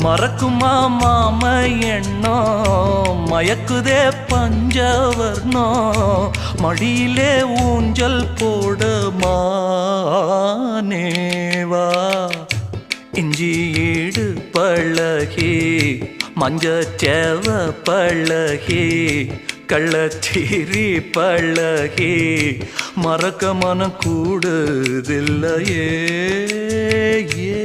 மறக்குமா மாம எண்ணம் மயக்குதே பஞ்சவர்ணோ மடியிலே ஊஞ்சல் போட மானேவா இஞ்சி ஈடு பழகி மஞ்சச்சேவ பழகி கள்ளச்சீரி பழகி மறக்க மனம் கூடுதில்லையே ஏ